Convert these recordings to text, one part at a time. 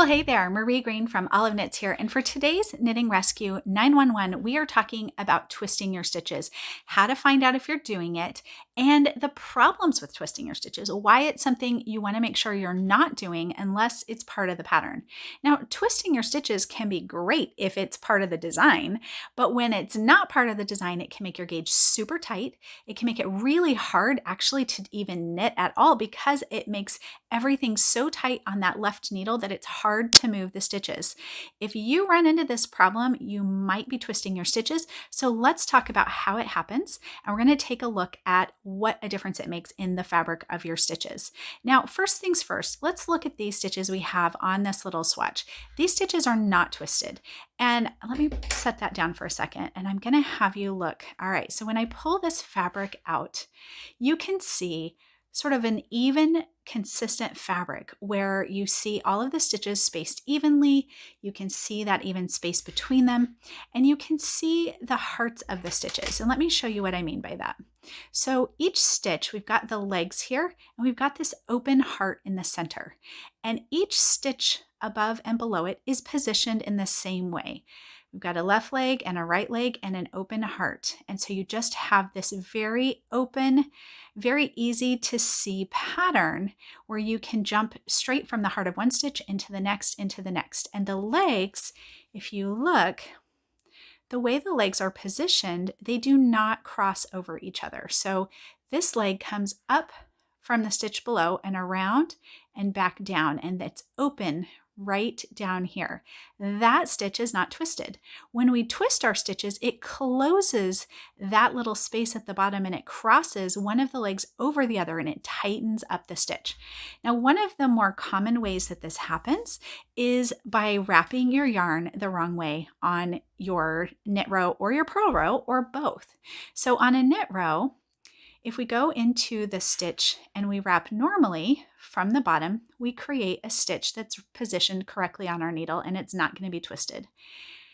Well, hey there, Marie Greene from Olive Knits here, and for today's Knitting Rescue 911, we are talking about twisting your stitches, how to find out if you're doing it, and the problems with twisting your stitches, why it's something you want to make sure you're not doing unless it's part of the pattern. Now, twisting your stitches can be great if it's part of the design, but when it's not part of the design, it can make your gauge super tight. It can make it really hard actually to even knit at all because it makes everything so tight on that left needle that it's hard to move the stitches. If you run into this problem, you might be twisting your stitches. So let's talk about how it happens. And we're going to take a look at what a difference it makes in the fabric of your stitches. Now, first things first, let's look at these stitches we have on this little swatch. These stitches are not twisted. And let me set that down for a second, and I'm going to have you look. All right, so when I pull this fabric out, you can see sort of an even, consistent fabric where you see all of the stitches spaced evenly. You can see that even space between them, and you can see the hearts of the stitches. And let me show you what I mean by that. So each stitch, we've got the legs here, and we've got this open heart in the center. And each stitch above and below it is positioned in the same way. We've got a left leg and a right leg and an open heart. And so you just have this very open, very easy to see pattern where you can jump straight from the heart of one stitch into the next, into the next. And the legs, if you look, the way the legs are positioned, they do not cross over each other. So this leg comes up from the stitch below and around and back down, and it's open right down here. That stitch is not twisted. When we twist our stitches, it closes that little space at the bottom and it crosses one of the legs over the other and it tightens up the stitch. Now, one of the more common ways that this happens is by wrapping your yarn the wrong way on your knit row or your purl row or both. So on a knit row, if we go into the stitch and we wrap normally from the bottom, we create a stitch that's positioned correctly on our needle and it's not going to be twisted.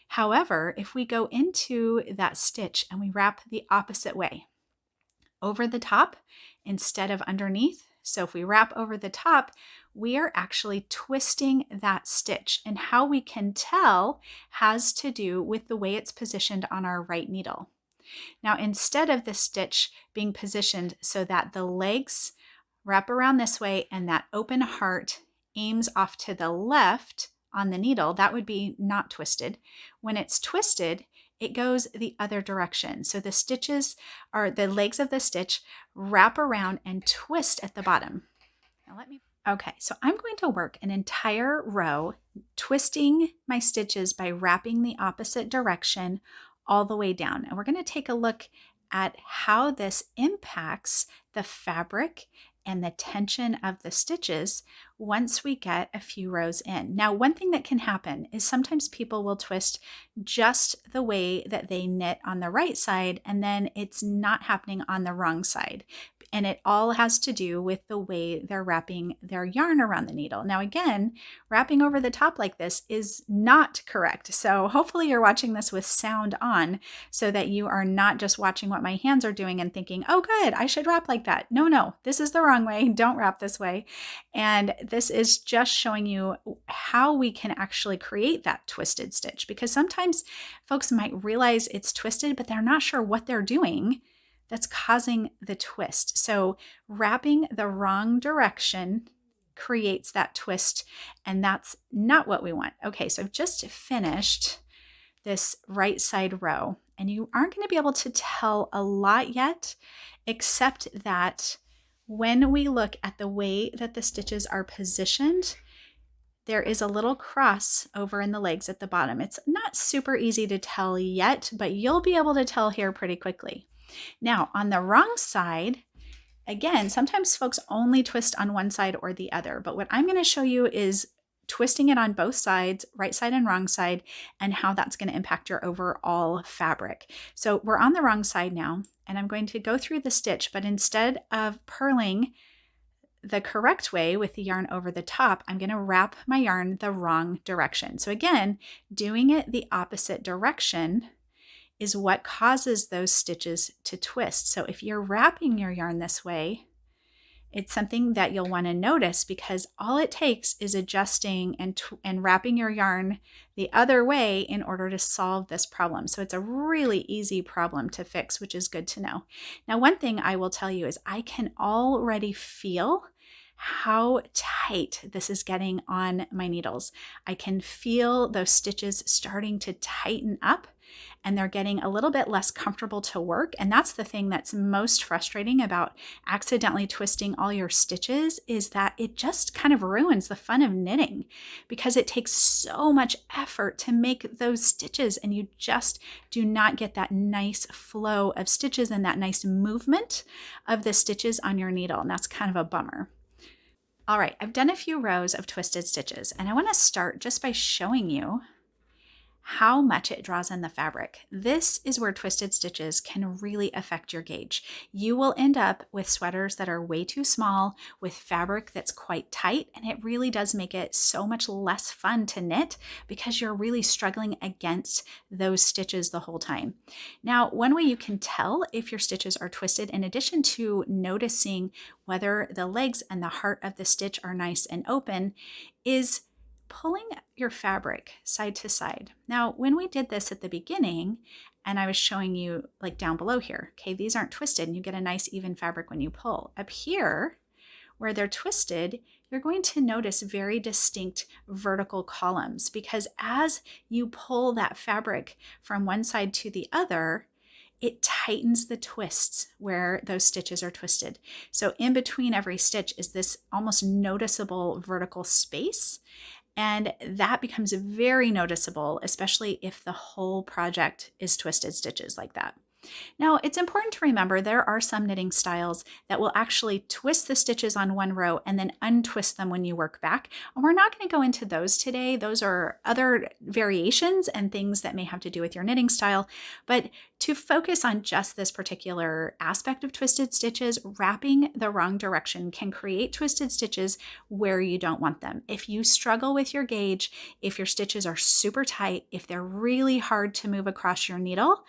However, if we go into that stitch and we wrap the opposite way, over the top instead of underneath, so if we wrap over the top, we are actually twisting that stitch. And how we can tell has to do with the way it's positioned on our right needle. Now, instead of the stitch being positioned so that the legs wrap around this way and that open heart aims off to the left on the needle, that would be not twisted. When it's twisted, it goes the other direction. So the stitches are the legs of the stitch wrap around and twist at the bottom. Now okay, so I'm going to work an entire row twisting my stitches by wrapping the opposite direction all the way down. And we're going to take a look at how this impacts the fabric and the tension of the stitches once we get a few rows in. Now, one thing that can happen is sometimes people will twist just the way that they knit on the right side, and then it's not happening on the wrong side. And it all has to do with the way they're wrapping their yarn around the needle. Now, again, wrapping over the top like this is not correct. So hopefully you're watching this with sound on so that you are not just watching what my hands are doing and thinking, oh, good, I should wrap like that. No, this is the wrong way. Don't wrap this way. And this is just showing you how we can actually create that twisted stitch, because sometimes folks might realize it's twisted, but they're not sure what they're doing that's causing the twist. So wrapping the wrong direction creates that twist, and that's not what we want. Okay, so I've just finished this right side row, and you aren't going to be able to tell a lot yet, except that when we look at the way that the stitches are positioned, there is a little cross over in the legs at the bottom. It's not super easy to tell yet, but you'll be able to tell here pretty quickly. Now, on the wrong side, again, sometimes folks only twist on one side or the other, but what I'm going to show you is twisting it on both sides, right side and wrong side, and how that's going to impact your overall fabric. So we're on the wrong side now, and I'm going to go through the stitch, but instead of purling the correct way with the yarn over the top, I'm going to wrap my yarn the wrong direction. So again, doing it the opposite direction is what causes those stitches to twist. So if you're wrapping your yarn this way It's something that you'll want to notice because all it takes is adjusting and wrapping your yarn the other way in order to solve this problem. So it's a really easy problem to fix, which is good to know. Now, one thing I will tell you is I can already feel how tight this is getting on my needles. I can feel those stitches starting to tighten up, and they're getting a little bit less comfortable to work. And that's the thing that's most frustrating about accidentally twisting all your stitches, is that it just kind of ruins the fun of knitting because it takes so much effort to make those stitches, and you just do not get that nice flow of stitches and that nice movement of the stitches on your needle. And that's kind of a bummer. All right, I've done a few rows of twisted stitches, and I want to start just by showing you how much it draws in the fabric. This is where twisted stitches can really affect your gauge. You will end up with sweaters that are way too small with fabric that's quite tight, and it really does make it so much less fun to knit because you're really struggling against those stitches the whole time. Now, one way you can tell if your stitches are twisted, in addition to noticing whether the legs and the heart of the stitch are nice and open, is pulling your fabric side to side. Now, when we did this at the beginning, and I was showing you like down below here, okay, these aren't twisted and you get a nice even fabric when you pull. Up here, where they're twisted, you're going to notice very distinct vertical columns because as you pull that fabric from one side to the other, it tightens the twists where those stitches are twisted. So in between every stitch is this almost noticeable vertical space. And that becomes very noticeable, especially if the whole project is twisted stitches like that. Now, it's important to remember there are some knitting styles that will actually twist the stitches on one row and then untwist them when you work back. And we're not going to go into those today. Those are other variations and things that may have to do with your knitting style. But to focus on just this particular aspect of twisted stitches, wrapping the wrong direction can create twisted stitches where you don't want them. If you struggle with your gauge, if your stitches are super tight, if they're really hard to move across your needle,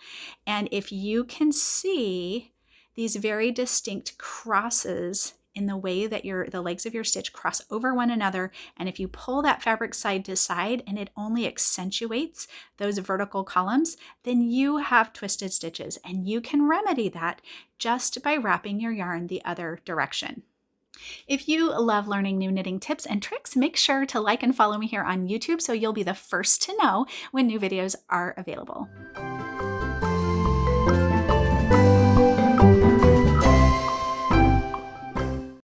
and if you can see these very distinct crosses in the way that the legs of your stitch cross over one another, and if you pull that fabric side to side and it only accentuates those vertical columns, then you have twisted stitches, and you can remedy that just by wrapping your yarn the other direction. If you love learning new knitting tips and tricks, make sure to like and follow me here on YouTube so you'll be the first to know when new videos are available.